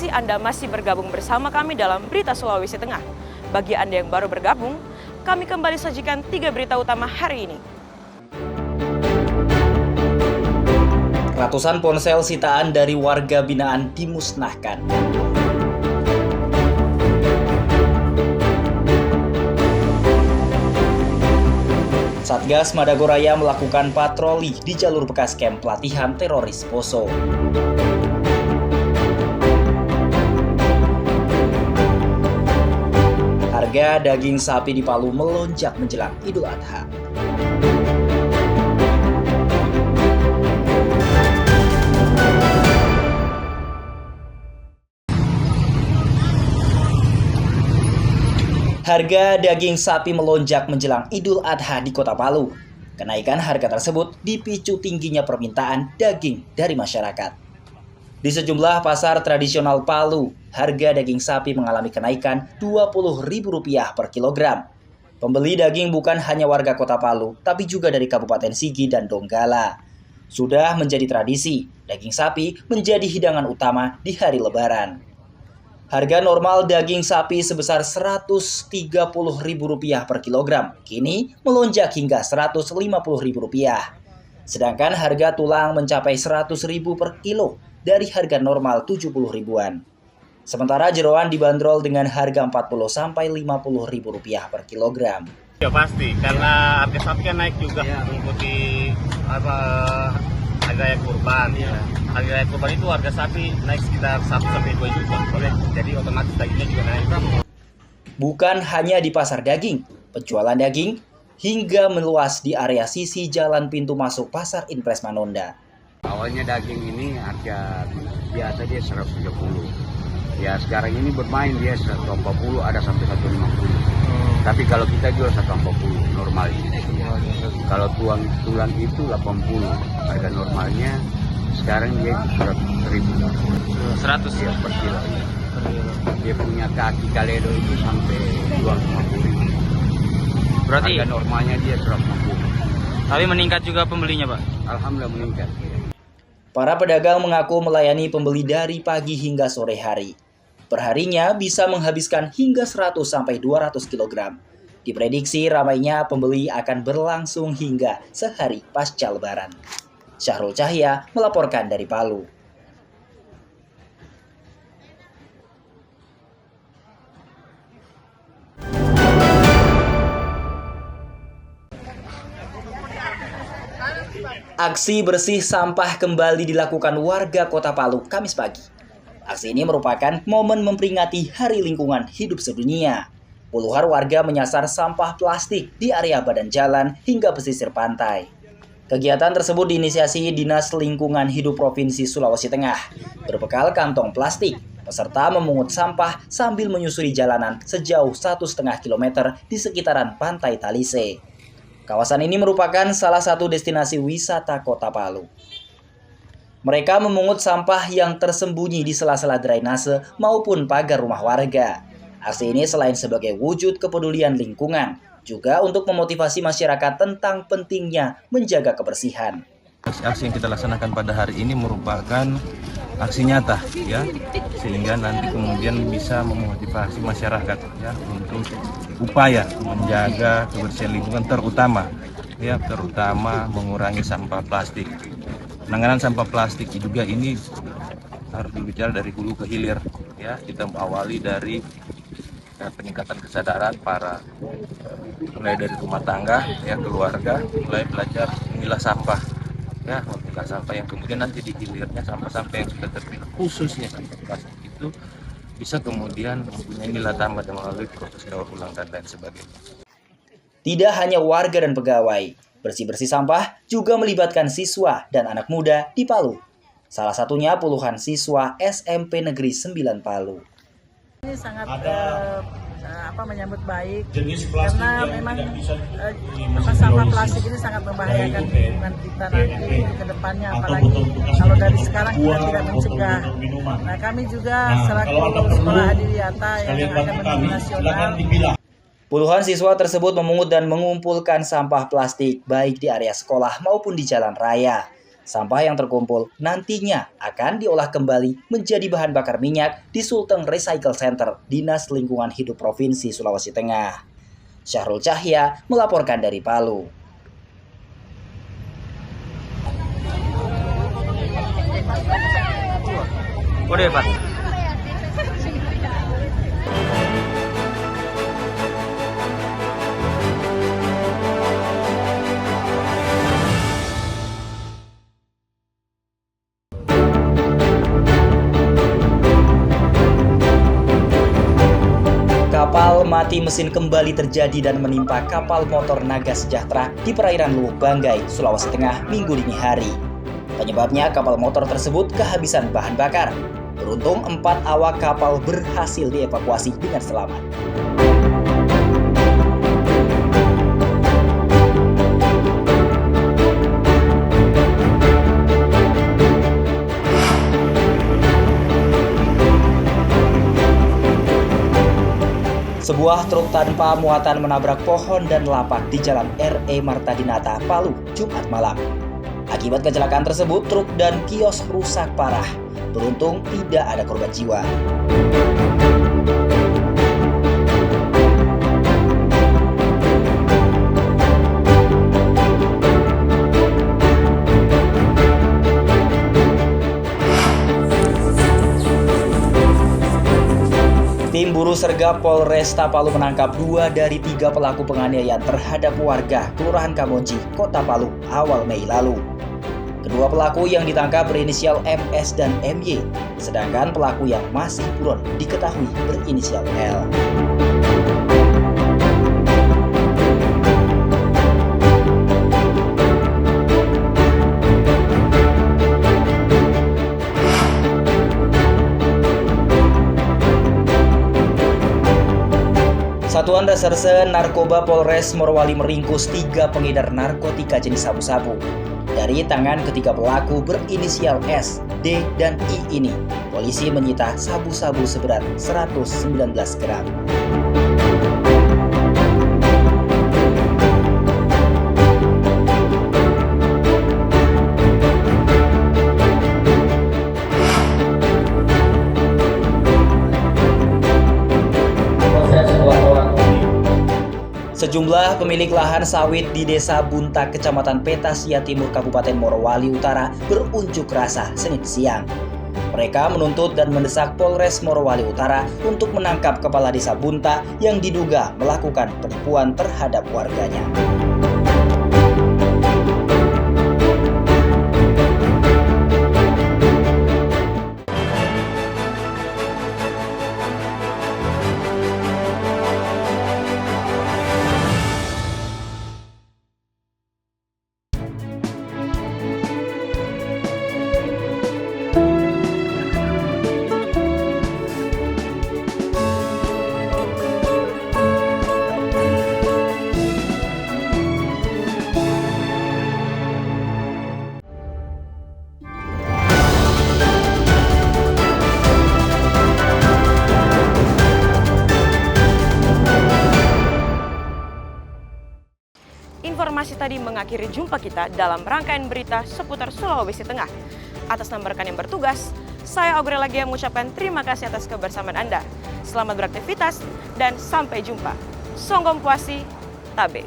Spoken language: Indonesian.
kasih Anda masih bergabung bersama kami dalam Berita Sulawesi Tengah. Bagi Anda yang baru bergabung, kami kembali sajikan 3 berita utama hari ini. Ratusan ponsel sitaan dari warga binaan dimusnahkan. Satgas Madagoraya melakukan patroli di jalur bekas kamp pelatihan teroris Poso. Harga daging sapi di Palu melonjak menjelang Idul Adha. Harga daging sapi melonjak menjelang Idul Adha di Kota Palu. Kenaikan harga tersebut dipicu tingginya permintaan daging dari masyarakat. Di sejumlah pasar tradisional Palu, harga daging sapi mengalami kenaikan Rp20.000 per kilogram. Pembeli daging bukan hanya warga Kota Palu, tapi juga dari Kabupaten Sigi dan Donggala. Sudah menjadi tradisi, daging sapi menjadi hidangan utama di hari Lebaran. Harga normal daging sapi sebesar Rp130.000 per kilogram, kini melonjak hingga Rp150.000. Sedangkan harga tulang mencapai Rp100.000 per kilo dari harga normal Rp70.000-an. Sementara jeroan dibanderol dengan harga Rp40.000-Rp50.000 per kilogram. Ya pasti, karena harga sapi kan naik juga mengikuti harga kurban. Harga kurban itu harga sapi naik sekitar 1-2 juta. Jadi otomatis dagingnya juga naik. Bukan hanya di pasar daging, penjualan daging hingga meluas di area sisi jalan pintu masuk Pasar Impres Manonda. Awalnya daging ini harga biasa dia 130. Ya sekarang ini bermain dia 140, ada sampai 150. Tapi kalau kita jual 140 normal ini. Kalau tulang itu 80. Harga normalnya sekarang dia itu 100 ya per kilo. Dia punya kaki kaledo itu sampai 250. Berarti harga normalnya dia 150. tapi meningkat juga pembelinya, Pak? Alhamdulillah meningkat. Para pedagang mengaku melayani pembeli dari pagi hingga sore hari. Perharinya bisa menghabiskan hingga 100-200 kg. Diprediksi ramainya pembeli akan berlangsung hingga sehari pasca Lebaran. Syahrul Cahya melaporkan dari Palu. Aksi bersih sampah kembali dilakukan warga Kota Palu Kamis pagi. Aksi ini merupakan momen memperingati Hari Lingkungan Hidup Sedunia. Puluhan warga menyasar sampah plastik di area badan jalan hingga pesisir pantai. Kegiatan tersebut diinisiasi Dinas Lingkungan Hidup Provinsi Sulawesi Tengah. Berbekal kantong plastik, peserta memungut sampah sambil menyusuri jalanan sejauh 1,5 km di sekitaran Pantai Talise. Kawasan ini merupakan salah satu destinasi wisata Kota Palu. Mereka memungut sampah yang tersembunyi di sela-sela drainase maupun pagar rumah warga. Aksi ini selain sebagai wujud kepedulian lingkungan, juga untuk memotivasi masyarakat tentang pentingnya menjaga kebersihan. Aksi yang kita laksanakan pada hari ini merupakan aksi nyata, ya, sehingga nanti kemudian bisa memotivasi masyarakat, ya, untuk upaya menjaga kebersihan lingkungan, terutama mengurangi sampah plastik. Penanganan sampah plastik juga ini harus berbicara dari hulu ke hilir, ya. Kita awali dari peningkatan kesadaran mulai dari rumah tangga, ya, keluarga, mulai belajar memilah sampah, ya, memilah sampah yang kemudian nanti di hilirnya sampah-sampah yang sudah terpilah, khususnya sampah plastik itu bisa kemudian mempunyai nilai tambah melalui proses daur ulang dan lain sebagainya. Tidak hanya warga dan pegawai, bersih-bersih sampah juga melibatkan siswa dan anak muda di Palu. Salah satunya puluhan siswa SMP Negeri 9 Palu. Ini sangat menyambut baik karena memang sampah plastik ini sangat membahayakan lingkungan kita nanti ke depannya, apalagi kalau dari sekarang kita tidak mencegah. Nah, kami juga selaku sekolah adiwiyata yang akan menuju nasional. Puluhan siswa tersebut memungut dan mengumpulkan sampah plastik baik di area sekolah maupun di jalan raya. Sampah yang terkumpul nantinya akan diolah kembali menjadi bahan bakar minyak di Sulteng Recycle Center, Dinas Lingkungan Hidup Provinsi Sulawesi Tengah. Syahrul Cahya melaporkan dari Palu. Udah, Pak. Kapal mati mesin kembali terjadi dan menimpa kapal motor Naga Sejahtera di perairan Luwuk Banggai, Sulawesi Tengah, Minggu dini hari. Penyebabnya kapal motor tersebut kehabisan bahan bakar. Beruntung 4 awak kapal berhasil dievakuasi dengan selamat. Sebuah truk tanpa muatan menabrak pohon dan lapak di Jalan R.E. Marta Dinata, Palu, Jumat malam. Akibat kecelakaan tersebut, truk dan kios rusak parah. Beruntung tidak ada korban jiwa. Tim Buru Sergap Polresta Palu menangkap 2 dari 3 pelaku penganiayaan terhadap warga Kelurahan Kamonji, Kota Palu awal Mei lalu. Kedua pelaku yang ditangkap berinisial MS dan MY, sedangkan pelaku yang masih buron diketahui berinisial L. Satuan Reserse Narkoba Polres Morowali meringkus 3 pengedar narkotika jenis sabu-sabu. Dari tangan ketiga pelaku berinisial S, D, dan I ini, polisi menyita sabu-sabu seberat 119 gram. Sejumlah pemilik lahan sawit di Desa Bunta, Kecamatan Petasia Timur, Kabupaten Morowali Utara berunjuk rasa Senin siang. Mereka menuntut dan mendesak Polres Morowali Utara untuk menangkap Kepala Desa Bunta yang diduga melakukan penipuan terhadap warganya. Informasi tadi mengakhiri jumpa kita dalam rangkaian berita seputar Sulawesi Tengah. Atas nama rekan yang bertugas, saya Aurel lagi mengucapkan terima kasih atas kebersamaan Anda. Selamat beraktivitas dan sampai jumpa. Songgom Puasi, Tabe.